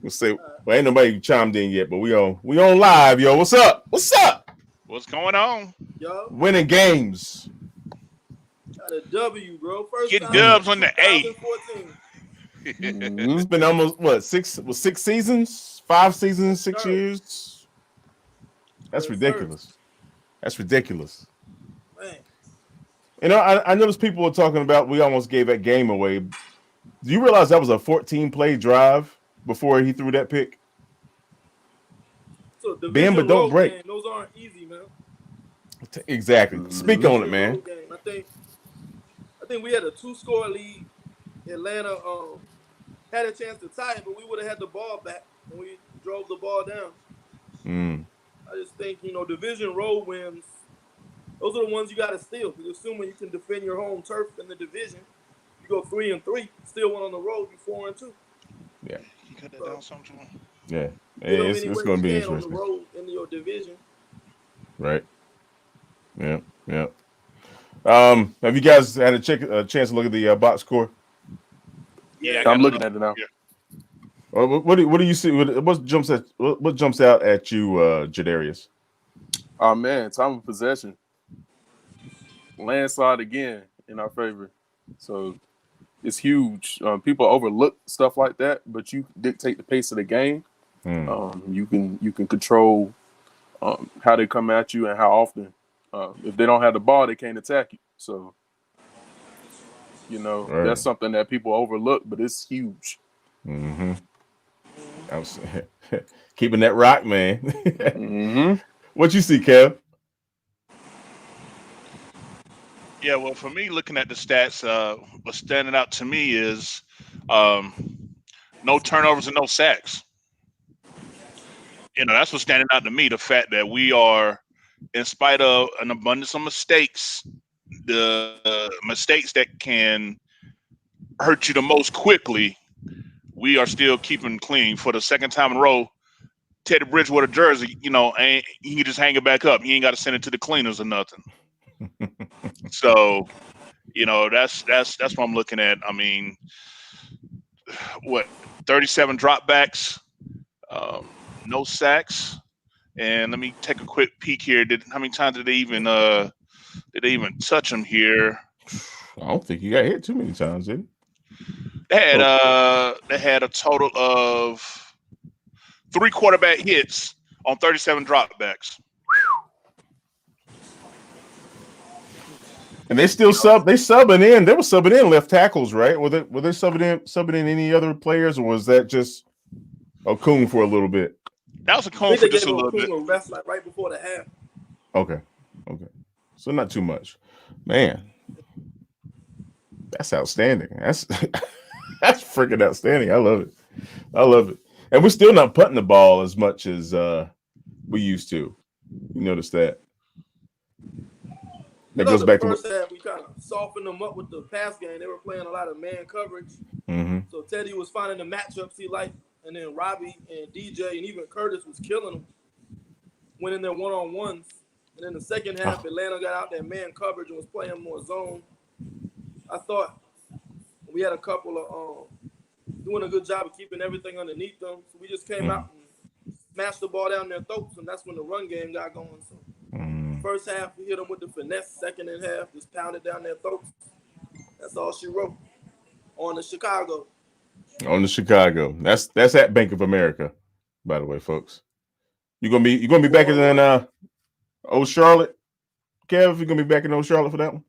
We'll say, well, ain't nobody chimed in yet, but we on live, yo. What's up? What's up? What's going on? Yo, Winning games. got a W, bro. First Getting time dubs since on the A. 2014. It's been almost six seasons, 5 seasons, 6 Sir. years. That's Yes, ridiculous. That's ridiculous. Man, You know, I noticed people were talking about we almost gave that game away. Do you realize that was a 14-play drive before he threw that pick? so Bend but division don't road break. game, those aren't easy, man. Exactly. Speak on it, Division man. road game. I think we had a 2-score lead. Atlanta had a chance to tie it, but we would have had the ball back when we drove the ball down. I just think, division road wins, those are the ones you got to steal. Because assuming you can defend your home turf in the division, you go 3-3, still win on the road, you 4-2. Yeah. You cut that down sometime. Yeah. Get them It's any way going to you be can on the interesting. road in your division. Right. Yeah. Yeah. Have you guys had a chance to look at the box score? Yeah, I'm looking at it now. Yeah. What do you see? What jumps out at you, Jadarius? Oh man, time of possession. Landslide again in our favor. So it's huge. People overlook stuff like that, but you dictate the pace of the game. You can control how they come at you and how often. If they don't have the ball, they can't attack you. So Right. that's something that people overlook, but it's huge. Mm-hmm. I'm keeping that rock, man. What you see, Kev? Yeah, well, for me, looking at the stats, what's standing out to me is no turnovers and no sacks. That's what's standing out to me. The fact that we are, in spite of an abundance of mistakes, the mistakes that can hurt you the most quickly, we are still keeping clean for the second time in a row. Teddy Bridgewater jersey, ain't he can just hang it back up. He ain't got to send it to the cleaners or nothing. So, that's what I'm looking at. I mean, what 37 dropbacks, no sacks, and let me take a quick peek here. How many times did they even touch him here? I don't think you got hit too many times, did you? They had a total of 3 quarterback hits on 37 dropbacks. And they still subbing in. They were subbing in left tackles, right? Were they subbing in any other players, or was that just Okung for a little bit? That was Okung for just a little bit. A rest like right before the half. Okay. So not too much, man. That's outstanding. That's freaking outstanding. I love it. And we're still not putting the ball as much as we used to. You notice that? That goes back to the first half. We kind of softened them up with the pass game. They were playing a lot of man coverage. So Teddy was finding the matchups he liked, and then Robbie and DJ and even Curtis was killing them, winning their one-on-ones. And then the second half, Atlanta got out there man coverage and was playing more zone. I thought we had a couple of doing a good job of keeping everything underneath them. So we just came out and smashed the ball down their throats, and that's when the run game got going. So first half, we hit them with the finesse. Second and half, just pounded down their throats. That's all she wrote on the Chicago. That's at Bank of America, by the way, folks. You gonna be back in Old Charlotte, Kev? You gonna be back in Old Charlotte for that one?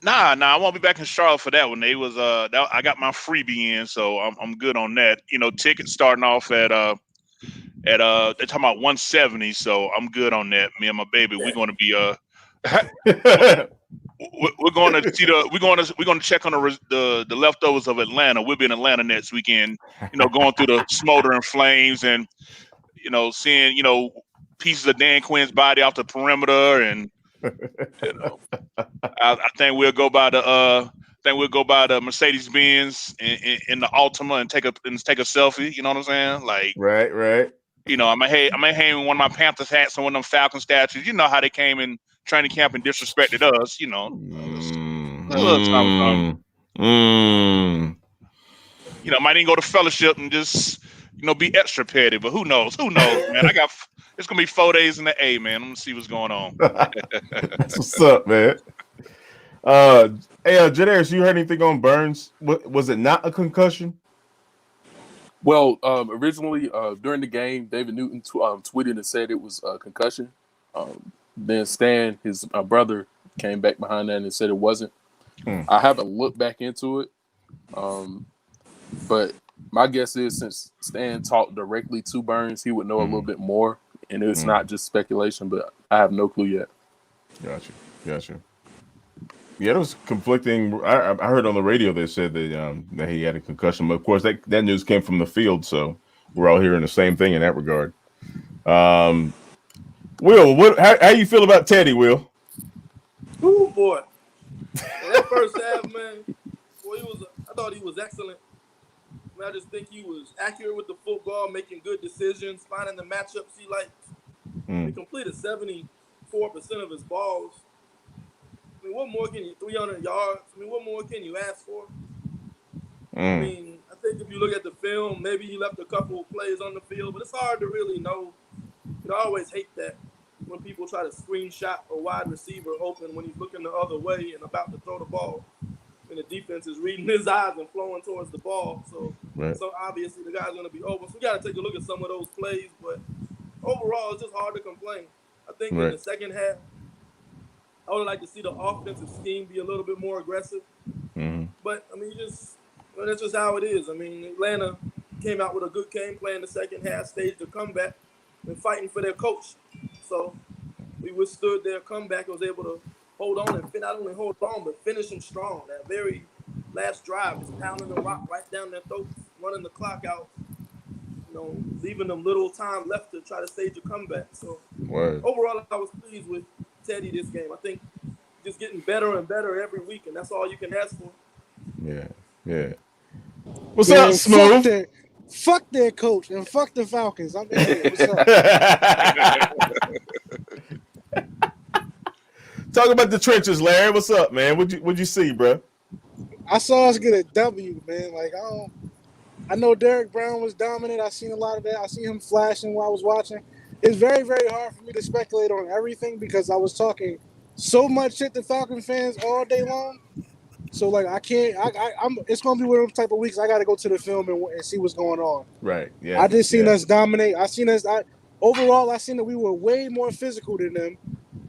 Nah, I won't be back in Charlotte for that one. They was I got my freebie in, so I'm good on that. Tickets starting off at they're talking about 170, so I'm good on that. Me and my baby, we're going to be we're going to check on the leftovers of Atlanta. We'll be in Atlanta next weekend. Going through the smoldering flames and seeing pieces of Dan Quinn's body off the perimeter, and I think we'll go by the Mercedes Benz in the Altima and take a selfie. You know what I'm saying? Like right. I may hang one of my Panthers hats on one of them Falcon statues. You know how they came in training camp and disrespected us. A little something. Might even go to fellowship and just be extra petty. But who knows? Who knows, man? It's gonna be 4 days in the A, man. I'm gonna see what's going on. That's what's up, man. Hey, Jadaris, you heard anything on Burns? Was it not a concussion? Well, originally during the game, David Newton tweeted and said it was a concussion. Then Stan, his brother, came back behind that and said it wasn't. I haven't looked back into it, but my guess is since Stan talked directly to Burns, he would know a little bit more, and it's not just speculation. But I have no clue yet. Gotcha. Yeah, it was conflicting. I heard on the radio they said that he had a concussion, but of course that news came from the field, so we're all hearing the same thing in that regard. Will, how you feel about Teddy, Will? Oh boy, that first half, man. Boy, I thought he was excellent. I just think he was accurate with the football, making good decisions, finding the matchups he liked. He completed 74% of his balls. I mean, what more can you? 300 yards. I mean, what more can you ask for? I mean, I think if you look at the film, maybe he left a couple of plays on the field, but it's hard to really know. I always hate that when people try to screenshot a wide receiver open when he's looking the other way and about to throw the ball, and the defense is reading his eyes and flowing towards the ball. So obviously the guy's going to be open. So we got to take a look at some of those plays, but overall, it's just hard to complain. I think in the second half, I would like to see the offensive scheme be a little bit more aggressive. But, I mean, that's just how it is. I mean, Atlanta came out with a good game plan the second half, staged a comeback, and fighting for their coach. So we withstood their comeback and was able to hold on and not only hold on, but finish them strong. That very last drive, just pounding the rock right down their throats, running the clock out, leaving them little time left to try to stage a comeback. So overall, I was pleased with Teddy this game. I think just getting better and better every week, and that's all you can ask for. Yeah. What's up, Smooth? Fuck their coach and fuck the Falcons. I'm in here. What's up? Talk about the trenches, Larry. What's up, man? What'd you see, bro? I saw us get a W, man. Like I know Derek Brown was dominant. I seen a lot of that. I seen him flashing while I was watching. It's very, very hard for me to speculate on everything because I was talking so much shit to Falcon fans all day long. So like I can't. It's gonna be one of those type of weeks. I got to go to the film and see what's going on. Right. Yeah. I just seen us dominate. Overall, I seen that we were way more physical than them.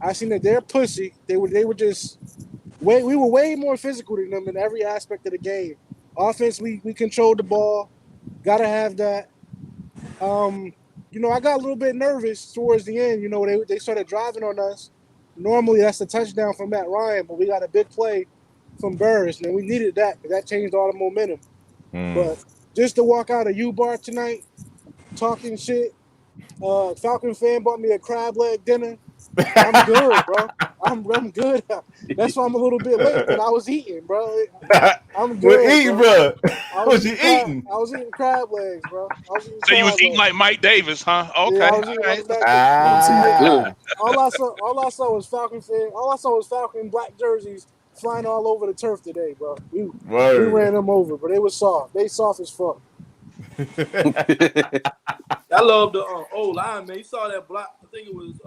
I seen that they're pussy. We were way more physical than them in every aspect of the game. Offense, we controlled the ball. Gotta have that. I got a little bit nervous towards the end. They started driving on us. Normally, that's a touchdown from Matt Ryan, but we got a big play from Burris, and we needed that. That changed all the momentum. But just to walk out of U-Bar tonight, talking shit, Falcon fan bought me a crab leg dinner. I'm good, bro. I'm good. That's why I'm a little bit late, but I was eating, bro. I'm good. What eating, bro? What was you eating? I was eating crab legs, bro. So you was eating like Mike Davis, huh? Okay. Yeah, I was eating all I saw was Falcon fan. All I saw was Falcon black jerseys flying all over the turf today, bro. We ran them over, but they was soft. They soft as fuck. I love the O-line, man. You saw that block. I think it was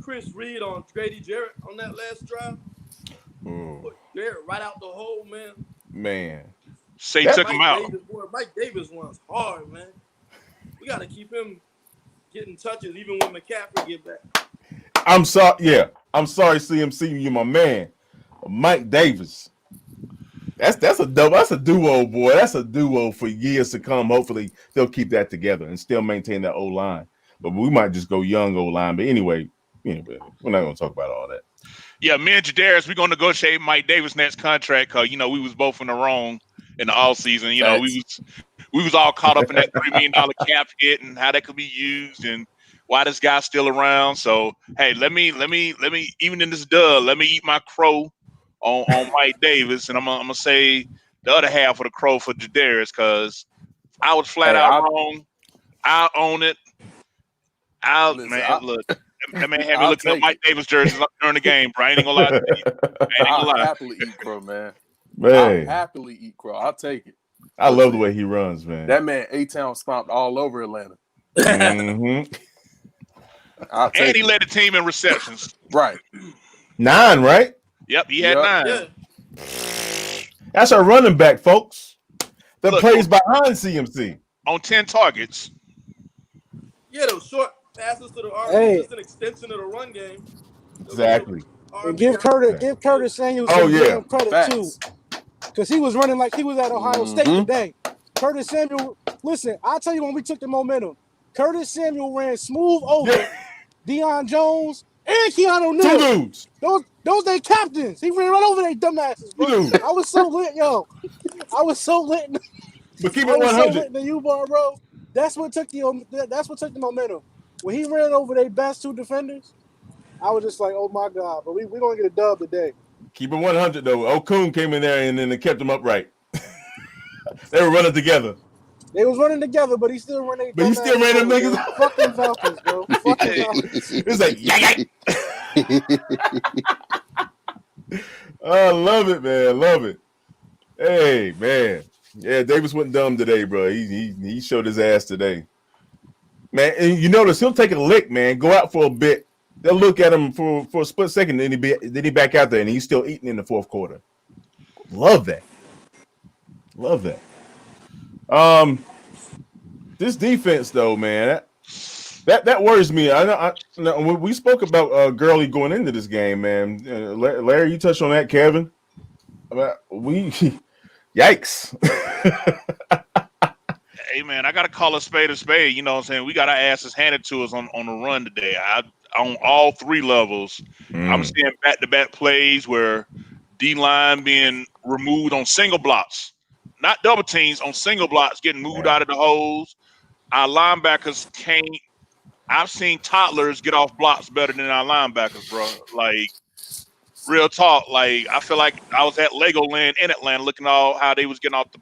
Chris Reed on Grady Jarrett on that last drive. Put Jarrett right out the hole, man. Man. Say took him out. Mike Davis one's hard, man. We got to keep him getting touches even when McCaffrey get back. I'm sorry. Yeah. I'm sorry, CMC. You my man. Mike Davis. That's a duo, boy. That's a duo for years to come. Hopefully they'll keep that together and still maintain that O-line. But we might just go young O-line. But anyway, we're not going to talk about all that. Yeah, me and Jadaris, we're going to negotiate Mike Davis' next contract because, we was both in the wrong in the offseason. We was all caught up in that $3 million cap hit and how that could be used and why this guy's still around. So, hey, let me even in this let me eat my crow on Mike Davis, and I'm gonna say the other half of the crow for Jadaris because I was flat out wrong. I'll own it. Look. That man had me looking at Mike Davis jerseys during the game, bro. I ain't gonna lie to you. I'll happily eat crow, man. I'll happily eat crow. I'll take it. I love the way he runs, man. That man A-Town stomped all over Atlanta. Mm-hmm. And he led the team in receptions. Right. 9, right? Yep, he had 9. Yeah. That's our running back, folks. That Look, plays behind CMC. On 10 targets. Yeah, those short passes to the RB, Hey. just an extension of the run game. Exactly. And give Curtis Samuel some damn credit Facts. too, because he was running like he was at Ohio State today. Curtis Samuel, listen, I'll tell you when we took the momentum. Curtis Samuel ran smooth over Deion Jones and Keanu Neal. 2 dudes. Those they captains. He ran right over their dumbasses, bro. I was so lit, yo. I was so lit. But keep it I was 100. so lit in the U-bar, bro. That's what took the momentum. When he ran over their best 2 defenders, I was just like, oh my God. But we're gonna get a dub today. Keep it 100 though. Okun came in there and then they kept them upright. They were running together. They was running together, but he still ran. But he still ran them niggas. Fucking Falcons, bro. Fucking Falcons. It's like I love it, man. Love it. Hey, man. Yeah, Davis went dumb today, bro. He showed his ass today. Man, and you notice he'll take a lick, man. Go out for a bit. They'll look at him for a split second, then he back out there, and he's still eating in the fourth quarter. Love that. Love that. This defense, though, man, that worries me. I we spoke about Gurley going into this game, man. Larry, you touched on that, Kevin. Yikes. Hey, man, I got to call a spade a spade. You know what I'm saying? We got our asses handed to us on the run today. On all 3 levels. I'm seeing back-to-back plays where D-line being removed on single blocks. Not double teams, on single blocks, getting moved out of the holes. Our linebackers can't. I've seen toddlers get off blocks better than our linebackers, bro. Like, real talk. Like, I feel like I was at Legoland in Atlanta looking at how they was getting off the.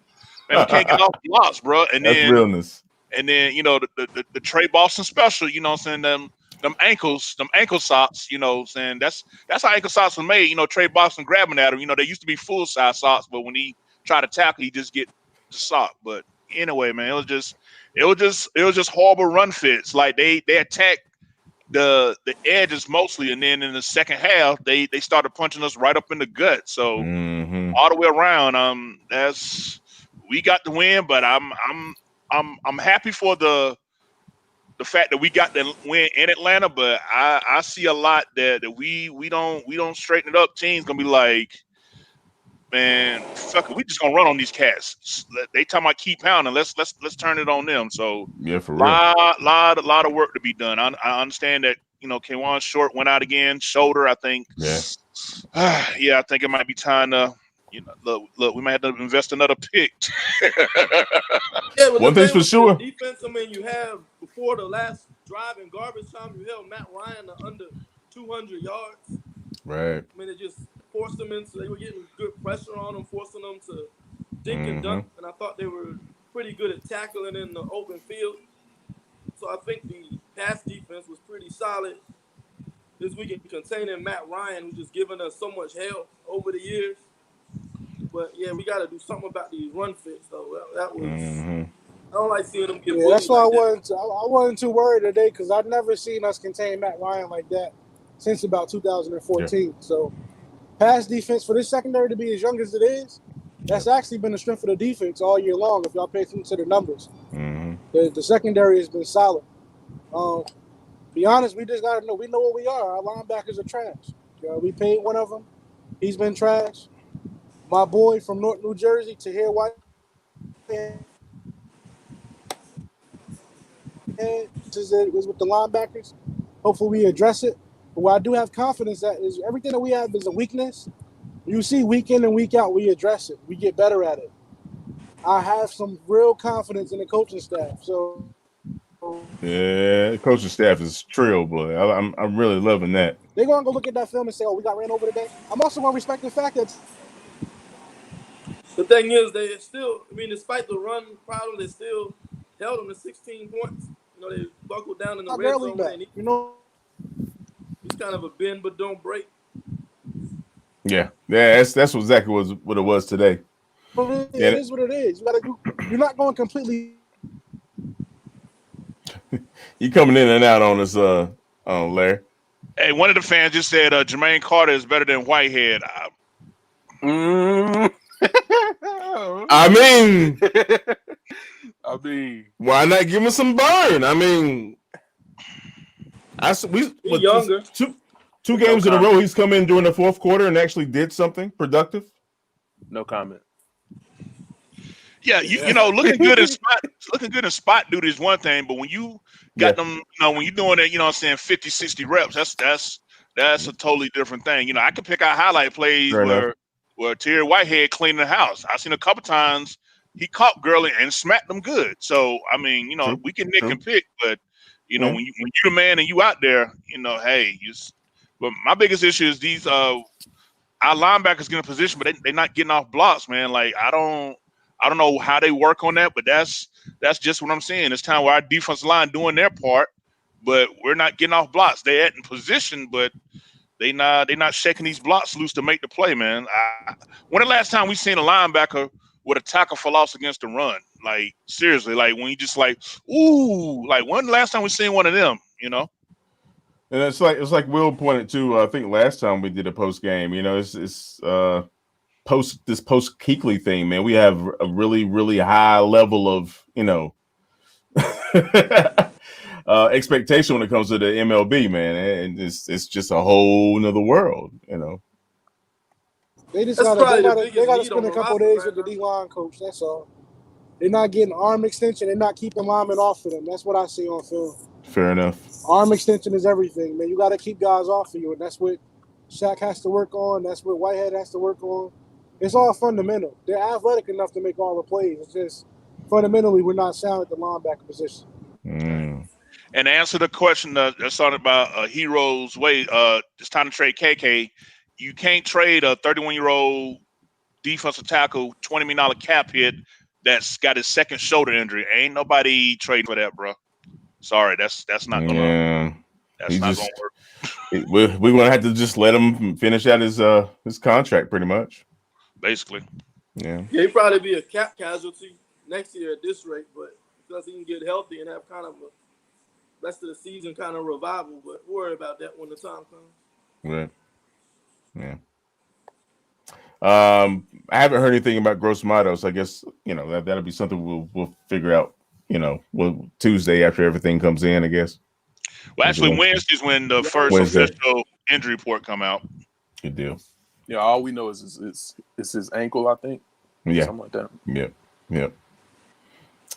Man, we can't get off blocks, bro. And that's then realness. And then, you know, the Trey Boston special, you know what I'm saying, them ankle socks, you know what I'm saying? That's how ankle socks were made, you know, Trey Boston grabbing at him. You know, they used to be full size socks, but when he tried to tackle, he just get the sock. But anyway, man, it was just horrible run fits. Like they attacked the edges mostly, and then in the second half they started punching us right up in the gut. So all the way around, we got the win, but I'm happy for the fact that we got the win in Atlanta, but I see a lot that we don't straighten it up. Teams gonna be like, man, fuck it, we just gonna run on these cats. They talking about keep pounding. Let's turn it on them. So yeah, for real. Lot of work to be done. I understand that, you know, Kwan Short went out again, shoulder. I think. Yeah. Yeah, I think it might be time to. You know, look, we might have to invest another pick. Yeah, but one thing's for sure. Defense, I mean, you have before the last drive in garbage time, you held Matt Ryan to under 200 yards. Right. I mean, it just forced them into. They were getting good pressure on them, forcing them to dink and dunk. And I thought they were pretty good at tackling in the open field. So I think the pass defense was pretty solid this week in containing Matt Ryan, who's just given us so much hell over the years. But yeah, we got to do something about these run fits, though. That was. I don't like seeing them get. Yeah, that's why I wasn't too worried today, because I've never seen us contain Matt Ryan like that since about 2014. Yeah. So, pass defense for this secondary to be as young as it is, that's actually been the strength of the defense all year long. If y'all pay attention to the numbers, the secondary has been solid. Be honest, we just got to know. We know what we are. Our linebackers are trash. We paid one of them. He's been trash. My boy from North New Jersey, Tahir White, was with the linebackers. Hopefully we address it. But what I do have confidence that is everything that we have is a weakness. You see week in and week out, we address it. We get better at it. I have some real confidence in the coaching staff. So yeah, the coaching staff is trill, boy. I'm really loving that. They're going to go look at that film and say, oh, we got ran over today. I'm also going to respect the fact that the thing is, they still, I mean, despite the run problem, they still held them to 16 points. You know, they buckled down in the red zone. You know, it's kind of a bend but don't break. Yeah, that's exactly what it was today. it is what it is. You're not going completely. You coming in and out on us, Larry. Hey, one of the fans just said Jermaine Carter is better than Whitehead. I mean, why not give him some burn? I mean, He's younger. Two games in a row, he's come in during the fourth quarter and actually did something productive. No comment. Yeah, you know, looking good in spot duty is one thing, but when you got them, you know, when you're doing it, you know what I'm saying, 50, 60 reps, that's a totally different thing. You know, I can pick out highlight plays where Terry Whitehead cleaned the house. I've seen a couple times he caught Gurley and smacked them good. So I mean, you know, we can nick and pick, but you know, when you the man and you out there, you know, hey, but my biggest issue is these our linebackers get in position, but they're not getting off blocks, man. Like I don't know how they work on that, but that's just what I'm saying. It's time where our defensive line doing their part, but we're not getting off blocks. They in position, but they not shaking these blocks loose to make the play, man. When the last time we seen a linebacker with a tackle for loss against the run? Like seriously, like when you just like, ooh, like when the last time we seen one of them, you know? And it's like Will pointed to. I think last time we did a post game, you know, it's post Kuechly thing, man. We have a really, really high level of, you know, expectation when it comes to the MLB, man, and it's just a whole nother world, you know. They just gotta spend a couple of days with the D-line coach. That's all. They're not getting arm extension. They're not keeping linemen off of them. That's what I see on film. Fair enough. Arm extension is everything, man. You got to keep guys off of you, and that's what Shaq has to work on. That's what Whitehead has to work on. It's all fundamental. They're athletic enough to make all the plays. It's just fundamentally we're not sound at the linebacker position. And to answer the question that's on about Hero's way, it's time to trade KK. You can't trade a 31-year-old defensive tackle, $20 million cap hit that's got his second shoulder injury. Ain't nobody trading for that, bro. Sorry, that's not gonna. That's not gonna work. We're gonna have to just let him finish out his contract, pretty much. Basically. Yeah. He'd probably be a cap casualty next year at this rate, but because he can get healthy and have kind of a rest of the season kind of revival, but worry about that when the time comes. Right. Yeah. I haven't heard anything about Gross Matos. I guess, you know, that'll be something we'll figure out, you know, Tuesday after everything comes in, I guess. Well, actually, Wednesday's when the first official injury report come out. Good deal. Yeah, all we know is it's his ankle, I think. Yeah. Something like that. Yep.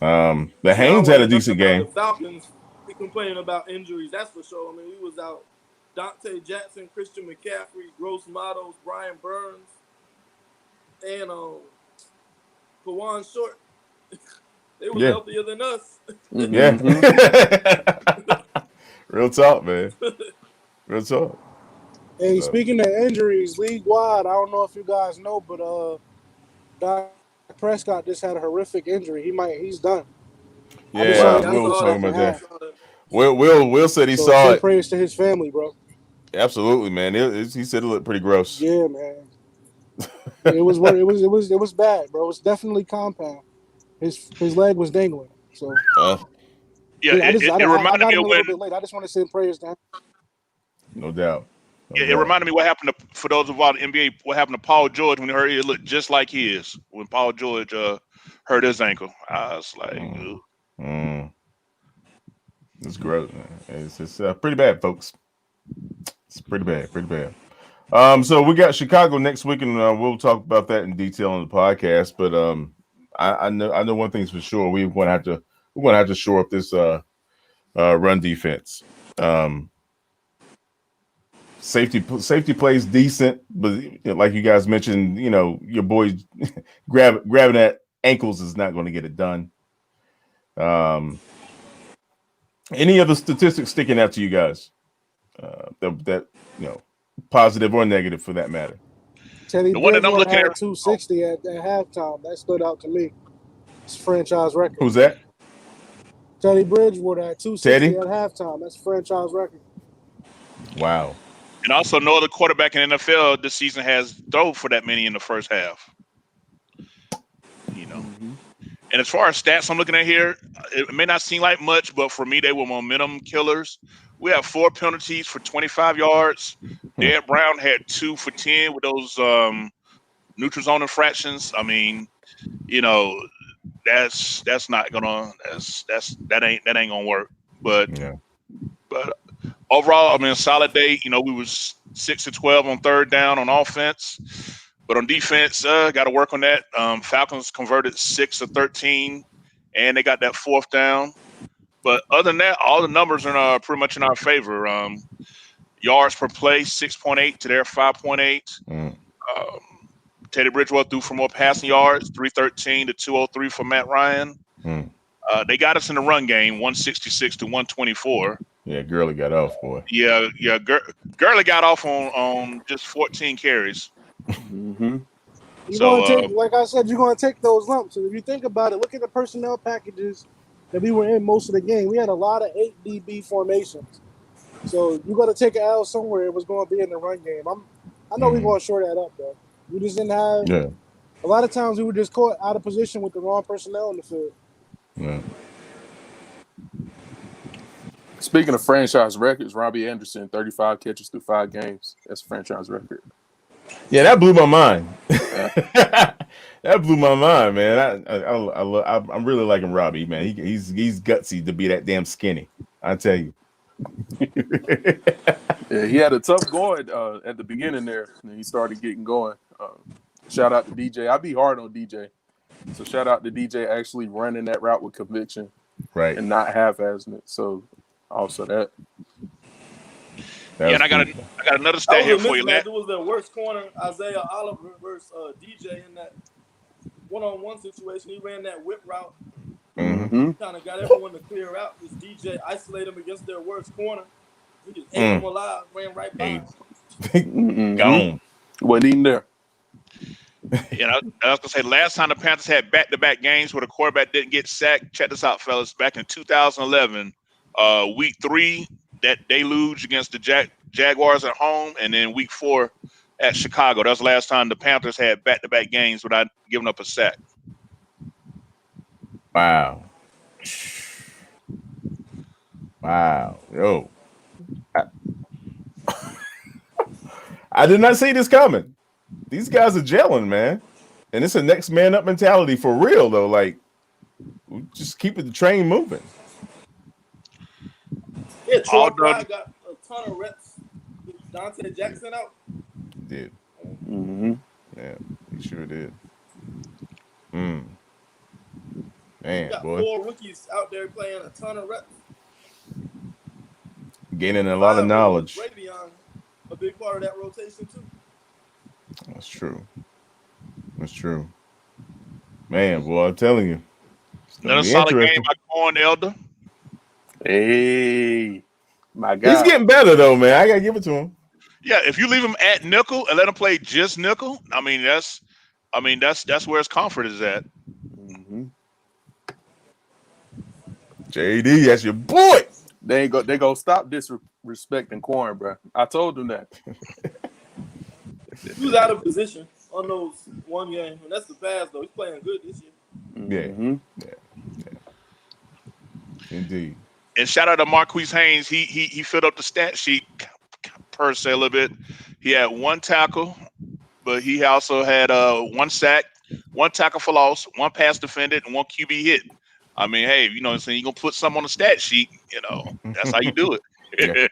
The Haynes had a decent game. The Falcons be complaining about injuries, that's for sure. I mean, we was out Dante Jackson, Christian McCaffrey, Gross Matos, Brian Burns, and Kawan Short. They were healthier than us. Yeah. Real talk, man. Real talk. Hey, speaking of injuries, league-wide, I don't know if you guys know, but Dak Prescott just had a horrific injury. He's done. Yeah, Will was talking about that. Will said he saw it. Prayers to his family, bro. Absolutely, man. He said it looked pretty gross. Yeah, man. It was bad, bro. It was definitely compound. His leg was dangling. So it reminded me of a little bit late. I just want to send prayers to him. No doubt. It reminded me what happened for those of the NBA. What happened to Paul George when he hurt? It looked just like his when Paul George hurt his ankle. I was like, It's gross, man. It's pretty bad, folks. It's pretty bad. So we got Chicago next week, and we'll talk about that in detail on the podcast. But I know one thing's for sure: we're gonna have to shore up this run defense. Safety plays decent, but like you guys mentioned, you know, your boy grabbing at ankles is not going to get it done. Any other statistics sticking out to you guys that you know, positive or negative for that matter? Teddy Bridgewater had 260 at halftime. That stood out to me. It's a franchise record. Who's that? Teddy Bridgewater had 260 at halftime. That's a franchise record. Wow. And also, no other quarterback in the NFL this season has thrown for that many in the first half. And as far as stats I'm looking at here, it may not seem like much, but for me, they were momentum killers. We have 4 penalties for 25 yards. Dad Brown had 2 for 10 with those neutral zone infractions. I mean, you know, that's not gonna that ain't gonna work. But Yeah. but overall, I mean, a solid day. You know, we was 6 to 12 on third down on offense. But on defense, got to work on that. Falcons converted 6 of 13, and they got that fourth down. But other than that, all the numbers are pretty much in our favor. Yards per play, 6.8 to their 5.8. Mm. Teddy Bridgewater threw for more passing yards, 313 to 203 for Matt Ryan. Mm. They got us in the run game, 166 to 124. Yeah, Gurley got off, boy. Yeah. Gurley got off on just 14 carries. Mm-hmm. You're So, going to take, like I said, you're going to take those lumps. And if you think about it, look at the personnel packages that we were in most of the game. We had a lot of 8 DB formations. So you got to take an L somewhere. It was going to be in the run game. I know we're going to shore that up, though. We just didn't have. Yeah. A lot of times we were just caught out of position with the wrong personnel in the field. Yeah. Speaking of franchise records, Robbie Anderson, 35 catches through 5 games. That's a franchise record. Yeah, that blew my mind. That blew my mind, man. I'm really liking Robbie, man. He's gutsy to be that damn skinny. I tell you. Yeah, he had a tough going at the beginning there, and he started getting going. Shout out to DJ. I be hard on DJ, so shout out to DJ actually running that route with conviction, right, and not half-assing it. So also that. Yeah, and I got another stat here for you, Matt. It was the worst corner, Isaiah Oliver versus DJ in that one-on-one situation. He ran that whip route. Mm-hmm. Kind of got everyone to clear out. This DJ isolated him against their worst corner. He just ate him alive, ran right by him. Gone. Wasn't even there. You know, I was gonna say last time the Panthers had back-to-back games where the quarterback didn't get sacked. Check this out, fellas. Back in 2011, week 3, that deluge against the Jaguars at home, and then week 4 at Chicago. That was the last time the Panthers had back-to-back games without giving up a sack. Wow. Wow. Yo. I did not see this coming. These guys are gelling, man. And it's a next man up mentality for real, though. Like, we just keeping the train moving. Yeah, Troy Pride got a ton of reps. Dante Jackson out. He did. Mm-hmm. Yeah, he sure did. Man, got boy. 4 rookies out there playing a ton of reps. Gaining a lot of knowledge. Brady on a big part of that rotation, too. That's true. That's true. Man, boy, I'm telling you. Another solid game by Corn Elder. Hey, my God. He's getting better, though, man. I got to give it to him. Yeah, if you leave him at nickel and let him play just nickel, that's where his comfort is at. Mm-hmm. JD, that's your boy. They go stop disrespecting Corn, bro. I told them that. He was out of position on those one game, and that's the pass though. He's playing good this year. Mm-hmm. Yeah. Indeed. And shout out to Marquise Haynes. He filled up the stat sheet per se a little bit. He had 1 tackle, but he also had 1 sack, 1 tackle for loss, 1 pass defended, and 1 QB hit. I mean, hey, you know what I'm saying? You're going to put something on the stat sheet, that's how you do it.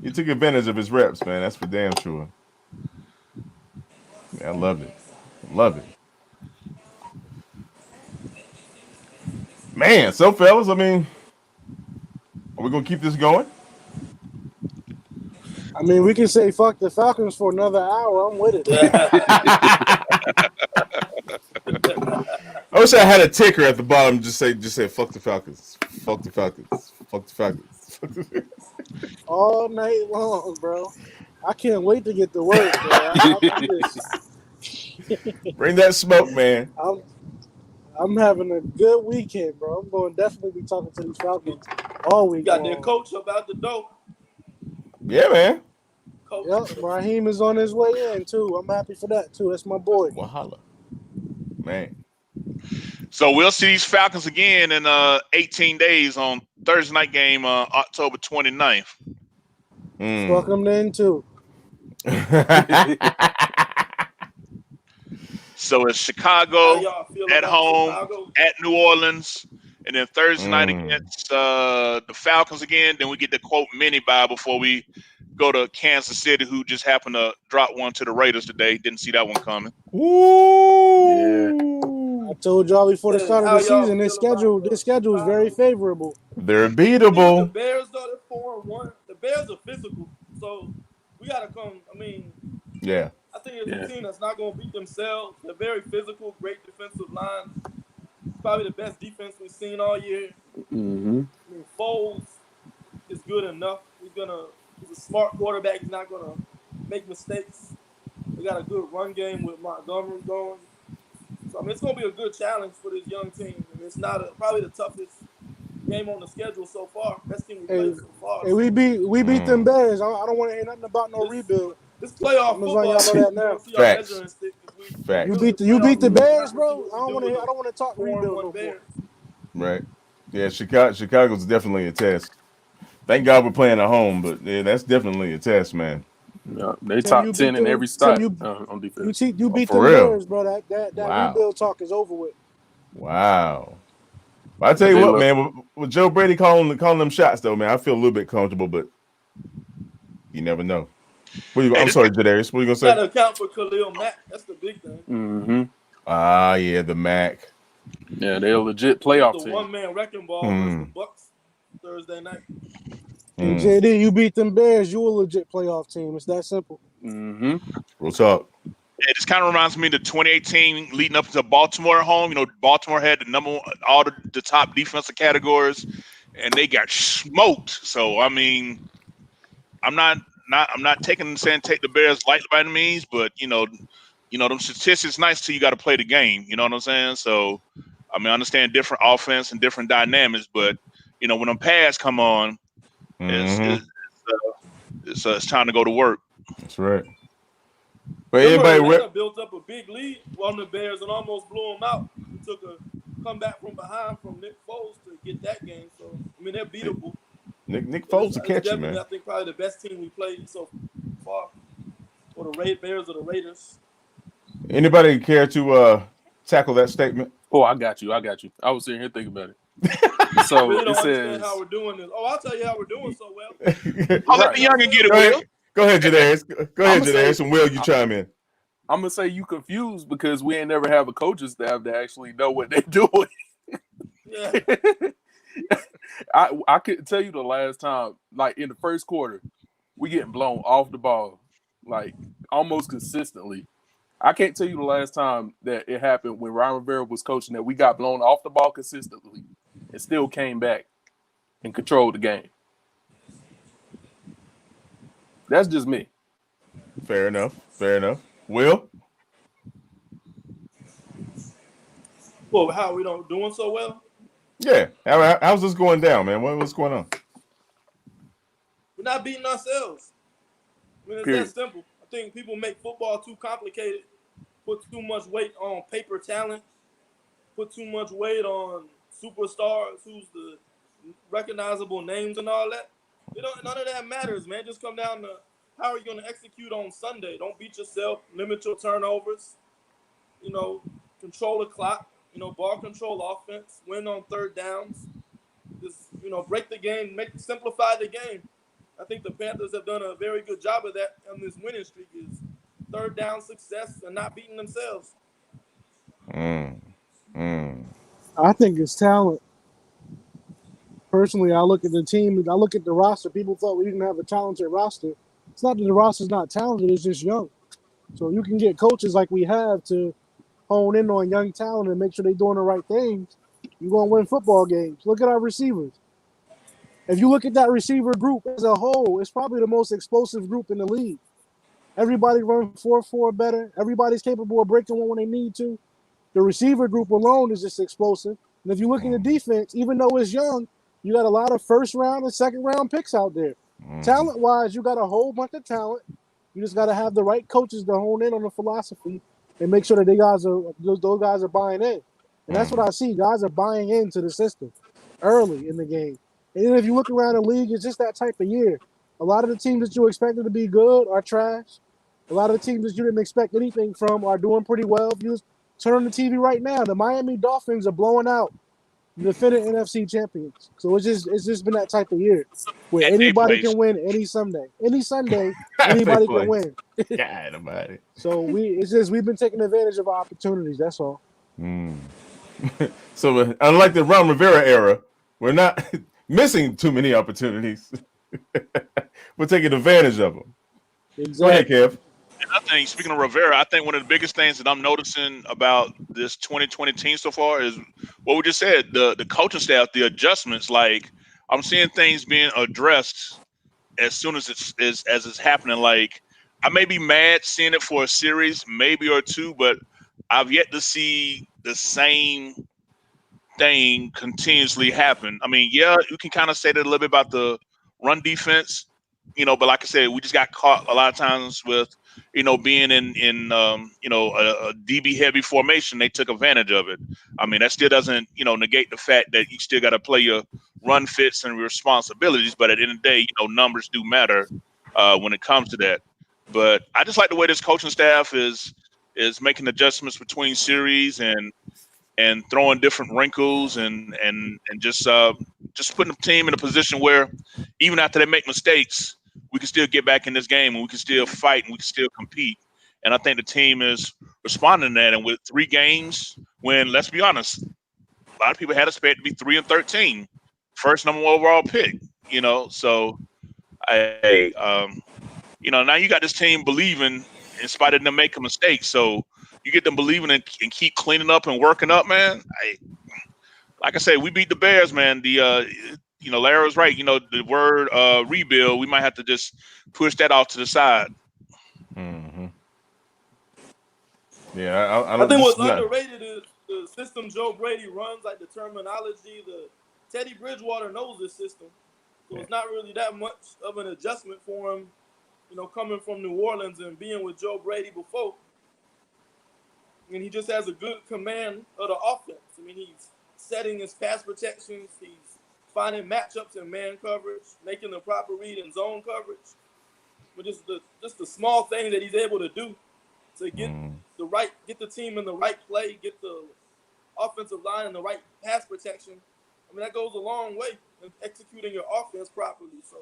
He took advantage of his reps, man. That's for damn sure. Yeah, I love it. Man, so fellas, I mean, are we going to keep this going? I mean, we can say fuck the Falcons for another hour. I'm with it. I wish I had a ticker at the bottom. Just say fuck the Falcons. Fuck the Falcons. Fuck the Falcons. All night long, bro. I can't wait to get to work, bro. Bring that smoke, man. I'm having a good weekend, bro. I'm going to definitely be talking to these Falcons all week. Got their coach up out the door. Yeah, man. Yep, Raheem is on his way in, too. I'm happy for that, too. That's my boy. Wahala. Man. So we'll see these Falcons again in 18 days on Thursday night game, October 29th. Fuck them then too. So it's How Chicago y'all feel at about home, Chicago? at New Orleans, and then Thursday night against the Falcons again. Then we get the quote mini bye before we go to Kansas City, who just happened to drop one to the Raiders today. Didn't see that one coming. Ooh. I told y'all before the start of How the y'all season, feel about this schedule is very Chicago? favorable. They're See, with the beatable. Bears though, they're 4-1. The Bears are physical, so we gotta come. I mean, Yeah. I think it's a team that's not gonna beat themselves. They're very physical, great defensive line. It's probably the best defense we've seen all year. Mm-hmm. I mean, Foles is good enough. He's a smart quarterback. He's not gonna make mistakes. They got a good run game with Montgomery going. So I mean, it's gonna be a good challenge for this young team. And it's not probably the toughest game on the schedule so far. Best team we played so far. Hey, we beat them Bears. I don't want to hear nothing about no rebuild. This playoff I'm just letting football, y'all know that now. we don't see our Facts. measuring stick. Facts. You beat the Bears, Not bro. what I don't want to talk rebuild no more. Right. Yeah, Chicago's definitely a test. Thank God we're playing at home, but yeah, that's definitely a test, man. Yeah, they Tim, top you 10 beat in them. every Tim, stat you on defense. beat For them real. Bears, bro. That Wow. rebuild talk is over with. Wow. But I tell you They what, look- man, with Joe Brady calling them shots, though, man, I feel a little bit comfortable, but you never know. I'm sorry, Jadarius. What are you gonna say? Got to account for Khalil Mack. That's the big thing. Mm-hmm. Ah, yeah, the Mac. Yeah, they're a legit playoff The team. one-man wrecking ball versus the Bucks Thursday night. And JD, you beat them Bears. You a legit playoff team. It's that simple. Mm-hmm. Real talk. It just kind of reminds me of the 2018 leading up to Baltimore at home. You know, Baltimore had the number one, all the top defensive categories, and they got smoked. So I mean, I'm not taking saying take the Bears lightly by any means, but you know, them statistics nice till you got to play the game. You know what I'm saying? So I mean, I understand different offense and different dynamics, but you know, when them pads come on, it's time to go to work. That's right. But Remember, everybody, Atlanta built up a big lead on the Bears and almost blew them out. It took a comeback from behind from Nick Foles to get that game. So I mean, they're beatable. Nick Foles will catch you, man. I think probably the best team we played so far. Or the Bears or the Raiders. Anybody care to tackle that statement? Oh, I got you. I was sitting here thinking about it. So really don't it understand says how we're doing this. Oh, I'll tell you how we're doing so well. I'll let the youngin get it, Will. Go ahead, Jadarius. Go ahead, Jadarius, and Will, you chime in. I'm gonna say you confused because we ain't never have a coaching staff that actually know what they're doing. Yeah. I couldn't tell you the last time, like in the first quarter, we getting blown off the ball, like almost consistently. I can't tell you the last time that it happened when Ron Rivera was coaching that we got blown off the ball consistently and still came back and controlled the game. That's just me. Fair enough. Will? Well, how we don't doing so well? Yeah. How's this going down, man? What's going on? We're not beating ourselves. I mean, it's Period. that simple. I think people make football too complicated, put too much weight on paper talent, put too much weight on superstars, who's the recognizable names and all that. None of that matters, man. Just come down to how are you going to execute on Sunday. Don't beat yourself. Limit your turnovers. Control the clock. Ball control offense. Win on third downs. Just, break the game. Simplify the game. I think the Panthers have done a very good job of that on this winning streak is third down success and not beating themselves. I think it's talent. Personally, I look at the team. I look at the roster. People thought we didn't have a talented roster. It's not that the roster's not talented. It's just young. So you can get coaches like we have to hone in on young talent and make sure they're doing the right things. You're going to win football games. Look at our receivers. If you look at that receiver group as a whole, it's probably the most explosive group in the league. Everybody runs 4-4 better. Everybody's capable of breaking one when they need to. The receiver group alone is just explosive. And if you look in the defense, even though it's young, you got a lot of first-round and second-round picks out there. Talent-wise, you got a whole bunch of talent. You just got to have the right coaches to hone in on the philosophy and make sure that those guys are buying in. And that's what I see. Guys are buying into the system early in the game. And then if you look around the league, it's just that type of year. A lot of the teams that you expected to be good are trash. A lot of the teams that you didn't expect anything from are doing pretty well. If you turn on the TV right now, the Miami Dolphins are blowing out the defending NFC champions. So it's just been that type of year where At they anybody place. can win any Sunday. Any Sunday, They anybody play. can win. God about it. So we've been taking advantage of our opportunities. That's all. So unlike the Ron Rivera era, we're not missing too many opportunities. We're taking advantage of them. Exactly. Go ahead, Kev. I think, speaking of Rivera, I think one of the biggest things that I'm noticing about this 2020 team so far is what we just said, the coaching staff, the adjustments. Like, I'm seeing things being addressed as soon as it's happening. Like, I may be mad seeing it for a series, maybe or two, but I've yet to see the same thing continuously happen. I mean, yeah, you can kind of say that a little bit about the run defense, but like I said, we just got caught a lot of times with, being in a DB heavy formation. They took advantage of it. I mean, that still doesn't, negate the fact that you still got to play your run fits and responsibilities. But at the end of the day, numbers do matter when it comes to that. But I just like the way this coaching staff is making adjustments between series and throwing different wrinkles and just putting the team in a position where even after they make mistakes, we can still get back in this game and we can still fight and we can still compete. And I think the team is responding to that. And with 3 games, when, let's be honest, a lot of people had us expected to be 3-13, first number 1 overall pick. So now you got this team believing in spite of them making mistakes. So you get them believing and keep cleaning up and working up, man. Like I say, we beat the Bears, man. Larry was right. The word rebuild, we might have to just push that off to the side. Mm-hmm. Yeah, I I don't. think This what's is not. underrated is the system Joe Brady runs, like the terminology. The Teddy Bridgewater knows this system, so it's not really that much of an adjustment for him. Coming from New Orleans and being with Joe Brady before, and he just has a good command of the offense. I mean, he's setting his pass protections, he's finding matchups in man coverage, making the proper read in zone coverage. But just the small thing that he's able to do to get the team in the right play, get the offensive line in the right pass protection. I mean, that goes a long way in executing your offense properly. So,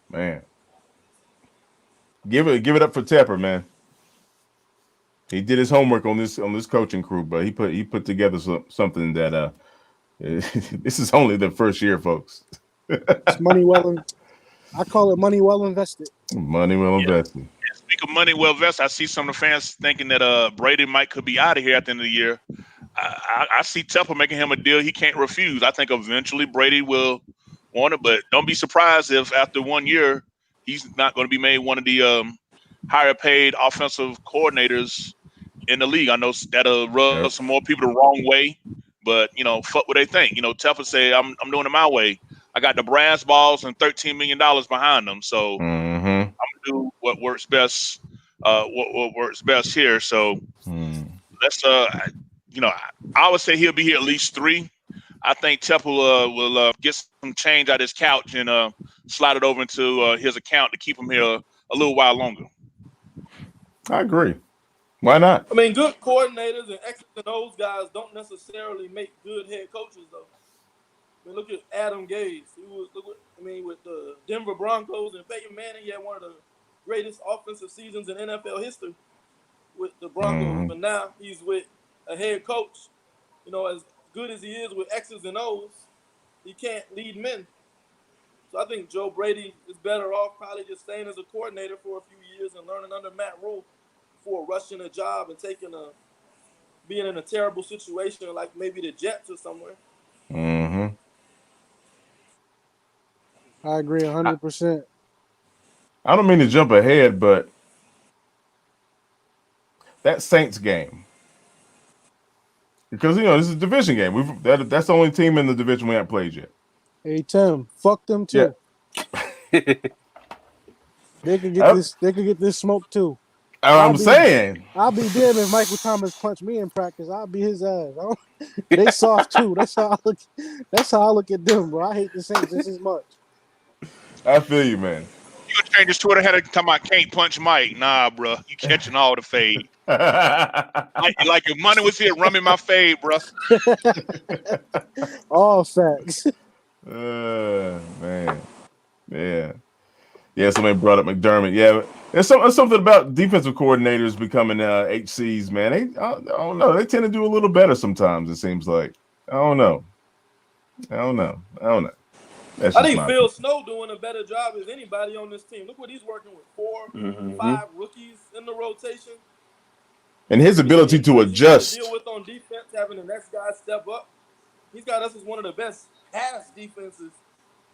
Man, give it up for Tepper, man. He did his homework on this coaching crew, but he put together something that this is only the first year, folks. It's money I call it money well invested. Money well Yeah. invested. Speak of money well invested, I see some of the fans thinking that Brady could be out of here at the end of the year. I see Tepper making him a deal he can't refuse. I think eventually Brady will want it, but don't be surprised if after 1 year he's not going to be made one of the higher paid offensive coordinators in the league. I know that'll rub some more people the wrong way, but fuck what they think. Tepper say I'm doing it my way. I got the brass balls and $13 million behind them, so I'm gonna do what works best. What works best here. So let's I would say he'll be here at least 3. I think Tepper will get some change out of his couch and slide it over into his account to keep him here a little while longer. I agree. Why not? I mean, good coordinators and X's and O's guys don't necessarily make good head coaches, though. I mean, look at Adam Gase. With the Denver Broncos and Peyton Manning, he had one of the greatest offensive seasons in NFL history with the Broncos. But now he's with a head coach. As good as he is with X's and O's, he can't lead men. So I think Joe Brady is better off probably just staying as a coordinator for a few years and learning under Matt Rule before rushing a job and being in a terrible situation like maybe the Jets or somewhere. I agree 100%. I don't mean to jump ahead, but that Saints game, because this is a division game. That's the only team in the division we haven't played yet. Hey Tim, fuck them too. Yeah. They could get this smoke too. I'm saying. I'll be damned if Michael Thomas punched me in practice. I'll be his ass. They soft too. That's how I look. That's how I look at them, bro. I hate the Saints just as much. I feel you, man. You gonna change his Twitter header talking about can't punch Mike? Nah, bro. You catching all the fade. Like if money was here, run me my fade, bro. All facts. Man. Yeah. Somebody brought up McDermott. Yeah, there's something about defensive coordinators becoming HCs, man. I don't know. They tend to do a little better sometimes. It seems like. I don't know. That's I just think my Phil opinion. Snow doing a better job as anybody on this team. Look what he's working with 4, 5 rookies in the rotation. And his With the ability to injuries he had to deal adjust. with on defense, having the next guy step up. He's got us as one of the best pass defenses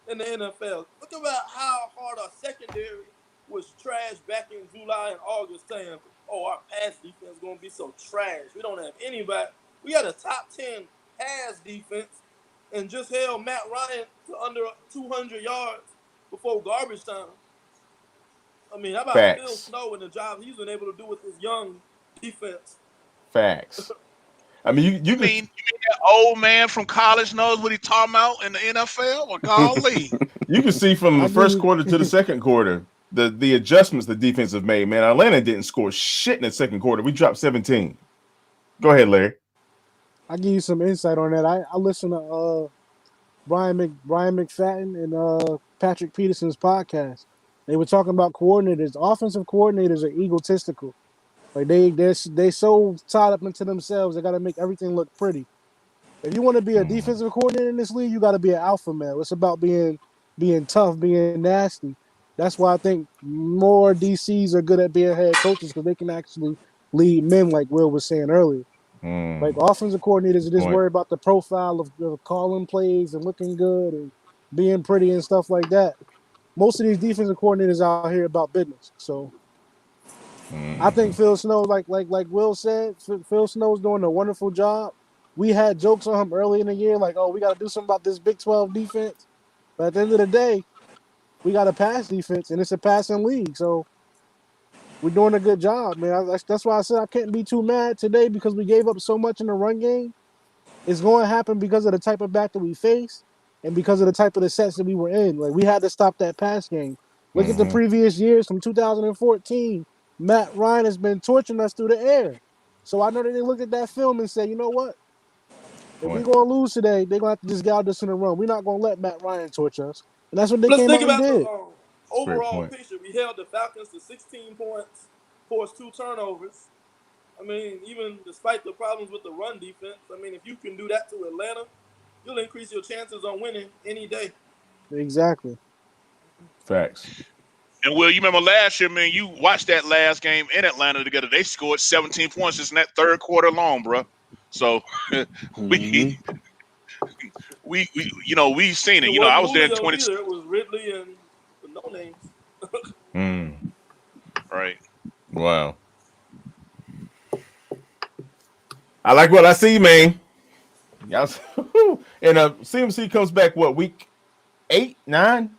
in the NFL. Look about how hard our secondary was trash back in July and August, saying, "Oh, our pass defense is going to be so trash. We don't have anybody. We got a top 10 pass defense, and just held Matt Ryan to under 200 yards before garbage time." I mean, how about Phil Facts. Snow and the job he's been able to do with his young defense? Facts. I mean, you could. You mean that old man from college knows what he's talking about in the NFL? Well, golly. You can see from the first quarter to the second quarter the adjustments the defense have made. Man, Atlanta didn't score shit in the second quarter. We dropped 17. Go ahead, Larry. I'll give you some insight on that. I listen to Brian McFadden and Patrick Peterson's podcast. They were talking about coordinators. Offensive coordinators are egotistical. Like they so tied up into themselves. They got to make everything look pretty. If you want to be a defensive coordinator in this league, you got to be an alpha male. It's about being tough, being nasty. That's why I think more DCs are good at being head coaches because they can actually lead men, like Will was saying earlier. Like offensive coordinators are just worried about the profile of calling plays and looking good and being pretty and stuff like that. Most of these defensive coordinators out here about business. So I think Phil Snow, like Will said, Phil Snow's doing a wonderful job. We had jokes on him early in the year, like, "Oh, we got to do something about this Big 12 defense." But at the end of the day, we got a pass defense, and it's a passing league. So we're doing a good job, man. That's why I said I can't be too mad today because we gave up so much in the run game. It's going to happen because of the type of back that we face and because of the type of the sets that we were in. Like, we had to stop that pass game. Look at the previous years from 2014. Matt Ryan has been torching us through the air. So I know that they looked at that film and said, you know what? If we're going to lose today, they're going to have to just gouge us in the run. We're not going to let Matt Ryan torch us. And that's what they Let's came think out and about did. the overall picture. We held the Falcons to 16 points, forced 2 turnovers. I mean, even despite the problems with the run defense, I mean, if you can do that to Atlanta, you'll increase your chances on winning any day. Exactly. Facts. And Will, you remember last year, man, you watched that last game in Atlanta together. They scored 17 points just in that third quarter alone, bro. So we we've seen it. It You know, I wasn't was there in Julio 20. either. It was Ridley and the no names. Right. Wow. I like what I see, man. Y'all, and CMC comes back what, week 8, 9,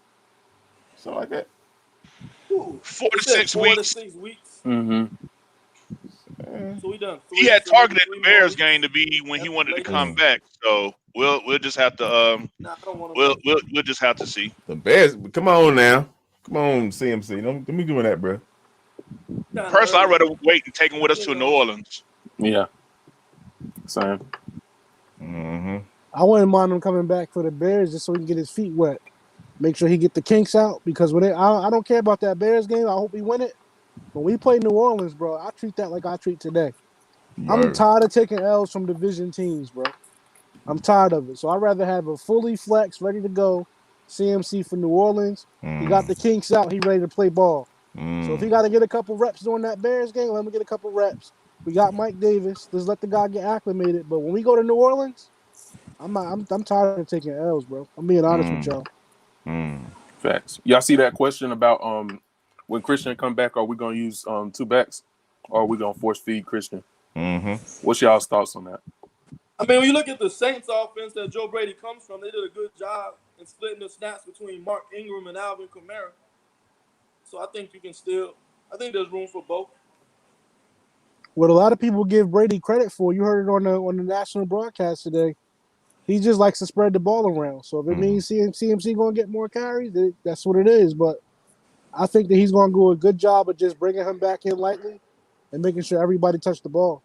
something like that. 4 to 6 4 weeks. to 6 weeks. Yeah. So we done 3. He had so maybe targeted 3 the Bears more game weeks. to be when he That's wanted to late. come back. So we'll just have to Nah, I don't want we'll just have to see. The Bears, come on now. Come on, CMC. Don't be doing that, bro. Personally, I'd rather wait and take him with us to New Orleans. Yeah. Same. I wouldn't mind him coming back for the Bears just so he can get his feet wet. Make sure he get the kinks out because I don't care about that Bears game. I hope we win it. When we play New Orleans, bro, I treat that like I treat today. I'm tired of taking L's from division teams, bro. I'm tired of it. So I'd rather have a fully flex, ready to go CMC for New Orleans. He got the kinks out. He ready to play ball. So if he got to get a couple reps during that Bears game, let him get a couple reps. We got Mike Davis. Let's let the guy get acclimated. But when we go to New Orleans, I'm tired of taking L's, bro. I'm being honest with y'all. Facts. Y'all see that question about when Christian come back, are we gonna use 2 backs or are we gonna force feed Christian? What's y'all's thoughts on that? I mean, when you look at the Saints offense that Joe Brady comes from, they did a good job in splitting the snaps between Mark Ingram and Alvin Kamara. So I think you can I think there's room for both. what a lot of people give Brady credit for, you heard it on the national broadcast today. He just likes to spread the ball around. So if it means CMC going to get more carries, that's what it is. But I think that he's going to do a good job of just bringing him back in lightly and making sure everybody touched the ball.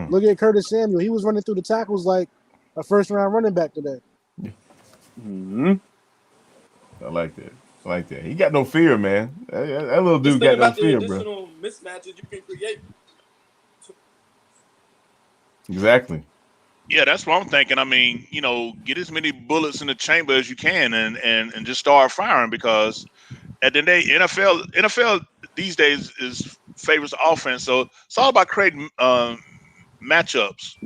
Look at Curtis Samuel. He was running through the tackles like a first-round running back today. Mm-hmm. I like that. I like that. He got no fear, man. That little Just dude think got no about the fear, bro. additional mismatches you can create. Exactly. Yeah, that's what I'm thinking. I mean, get as many bullets in the chamber as you can, and just start firing, because at the end of the day, NFL these days is favors offense, so it's all about creating matchups.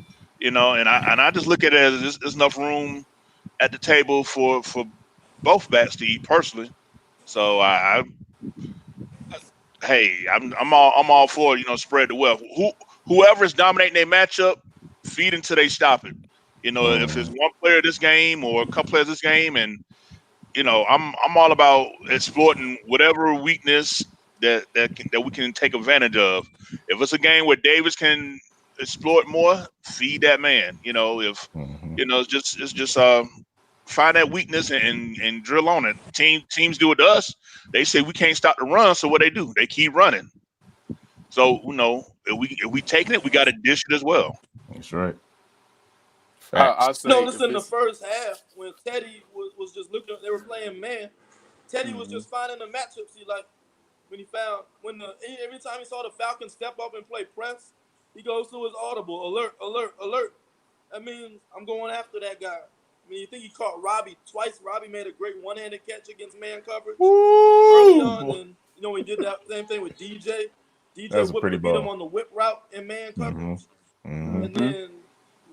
And I just look at it as there's enough room at the table for both bats to eat personally. So hey, I'm all for spread the wealth. Whoever is dominating their matchup, feed until they stop it. If it's one player this game or a couple players this game, and I'm all about exploiting whatever weakness that we can take advantage of. If it's a game where Davis can exploit more, feed that man. If it's just find that weakness and drill on it. Teams do it to us. They say we can't stop the run, so what they do? They keep running. So if we taking it, we got to dish it as well. That's right. I Facts. say Notice if in the it's first half when Teddy was just looking, they were playing man. Teddy was mm-hmm. just finding the matchups he liked. Every time he saw the Falcons step up and play press, he goes to his audible alert, alert, alert. That means I'm going after that guy. I mean, you think he caught Robbie twice? Robbie made a great one-handed catch against man coverage early Woo! on, and he did that same thing with DJ. That DJ was a whipped pretty to beat him ball. on the whip route in man Mm-hmm. coverage, Mm-hmm. and then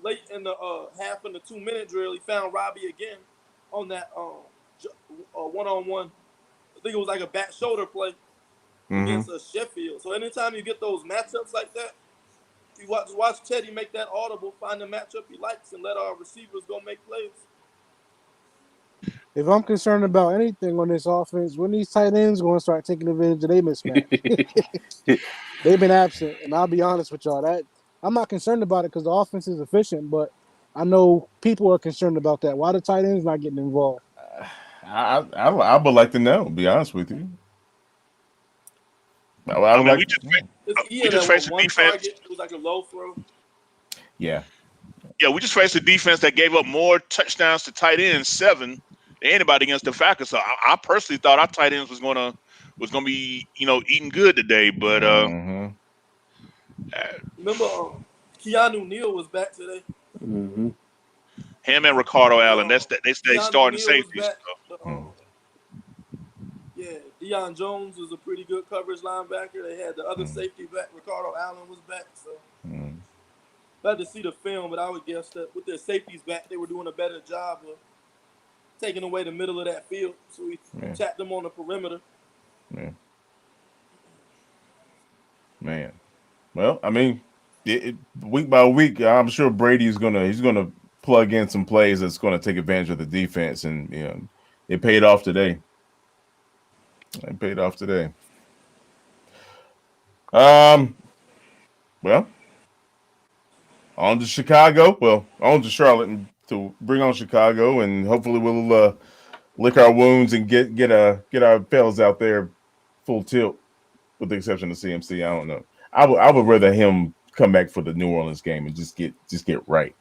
late in the half in the 2-minute drill, he found Robbie again on that one-on-one. I think it was like a back shoulder play Mm-hmm. against Sheffield. So anytime you get those matchups like that, you watch Teddy make that audible, find the matchup he likes, and let our receivers go make plays. If I'm concerned about anything on this offense, when these tight ends going to start taking advantage of their mismatch? They've been absent, and I'll be honest with y'all, that I'm not concerned about it because the offense is efficient, but I know people are concerned about that. Why the tight ends not getting involved? I would like to know. Be honest with you. I I would mean, like. It's we Ian just that with faced a one defense. target. It was like a low throw. Yeah. Yeah, we just faced a defense that gave up more touchdowns to tight ends, 7, than anybody against the Falcons. So I personally thought our tight ends was gonna be eating good today, but Mm-hmm. Remember, Keanu Neal was back today. Mm-hmm. him and Ricardo Allen, they stay Keanu starting Neal was safeties. back. Yeah, Deion Jones was a pretty good coverage linebacker. They had the other safety back. Ricardo Allen was back. So glad to see the film, but I would guess that with their safeties back, they were doing a better job of taking away the middle of that field. So we tapped them on the perimeter. Yeah. Man. Well, I mean, week by week, I'm sure Brady's gonna plug in some plays that's gonna take advantage of the defense, and it paid off today. It paid off today. Well, on to Chicago. Well, on to Charlotte, and to bring on Chicago, and hopefully we'll lick our wounds and get our fellas out there full tilt, with the exception of CMC. I don't know. I would rather him come back for the New Orleans game and just get right.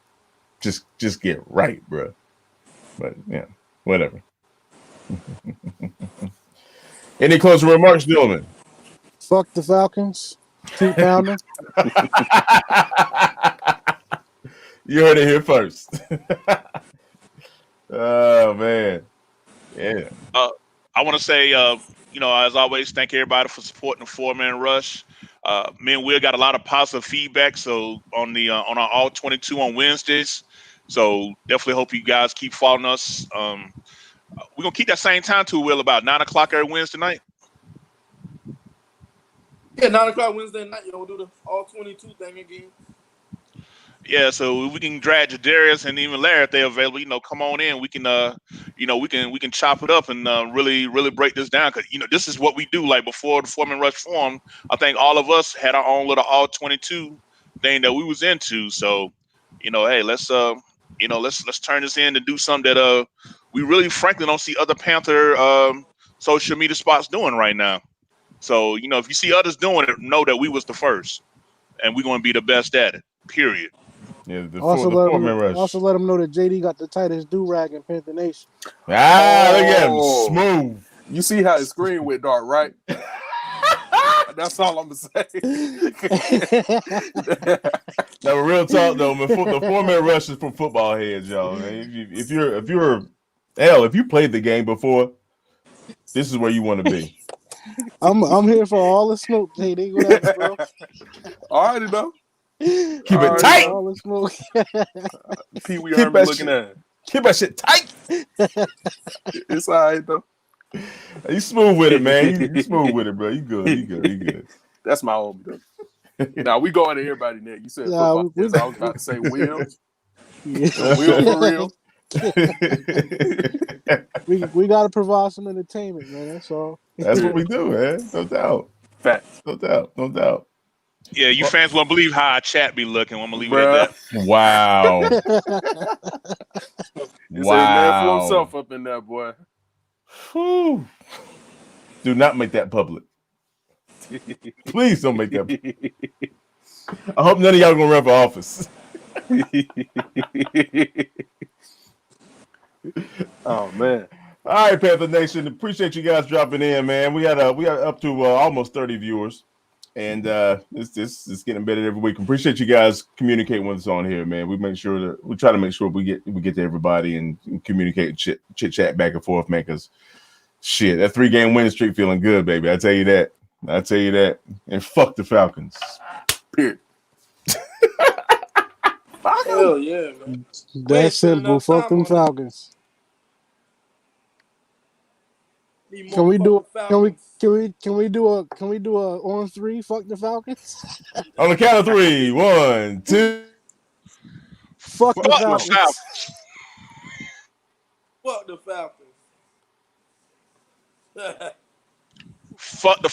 Just get right, bro. But yeah, whatever. Any closing remarks, gentlemen? Fuck the Falcons. Keep pounding. You heard it here first. Oh man, yeah. I want to say, as always, thank everybody for supporting the 4-man rush. Me and Will got a lot of positive feedback. So on our all 22 on Wednesdays. So definitely hope you guys keep following us. We're gonna keep that same time to Will about 9 o'clock every Wednesday night. Yeah, 9 o'clock Wednesday night. We'll do the all 22 thing again. Yeah, so if we can drag Jadarius and even Larry if they're available, come on in. We can, we can chop it up and really, really break this down, because this is what we do. Like before the Foreman Rush formed, I think all of us had our own little all 22 thing that we was into. So, hey, let's turn this in and do something that we really frankly don't see other Panther social media spots doing right now. So, if you see others doing it, know that we was the first, and we're going to be the best at it. Period. Yeah, the Also four-man rush. let them know that JD got the tightest do-rag in Panther Nation. Look at him, Oh. smooth. You see how his screen went dark, right? That's all I'm gonna say. Now, real talk though, man. The four-man rush is for football heads, y'all. Man. If you played the game before, this is where you want to be. I'm here for all the smoke, JD. Whatever, bro. Alrighty though. Keep it tight. All the smoke. Pee Wee Keep Herman that looking shit- at it. Keep that shit tight. It's alright though. You smooth with it, man. You smooth with it, bro. You good. You good. That's my homie though. Now we going to everybody next. You said Nah, football. we- Yes, I was about to say Will. Yeah. Will for real. We got to provide some entertainment, man. That's all. That's what we do, man. No doubt. Facts. No doubt. Yeah, you fans won't believe how our chat be looking. I'm gonna leave it at Bruh. that. Wow. It's a man for Wow. himself up in there, boy. Whew. Do not make that public. Please don't make that public. I hope none of y'all gonna run for office. Oh man. All right, Panther Nation. Appreciate you guys dropping in, man. We got up to almost 30 viewers, and it's getting better every week. Appreciate you guys communicating with us on here, man. We try to make sure we get to everybody and communicate, chit chat back and forth, man. Because shit, that 3-game winning streak feeling good, baby. I tell you that. And fuck the Falcons. Period. Hell yeah, man. That's simple. Fuck them Falcons. Can we do a on 3? Fuck the Falcons. On the count of 3, 1, 2. Fuck the Fuck the Falcons. Falcons. Fuck the Falcons. Fuck the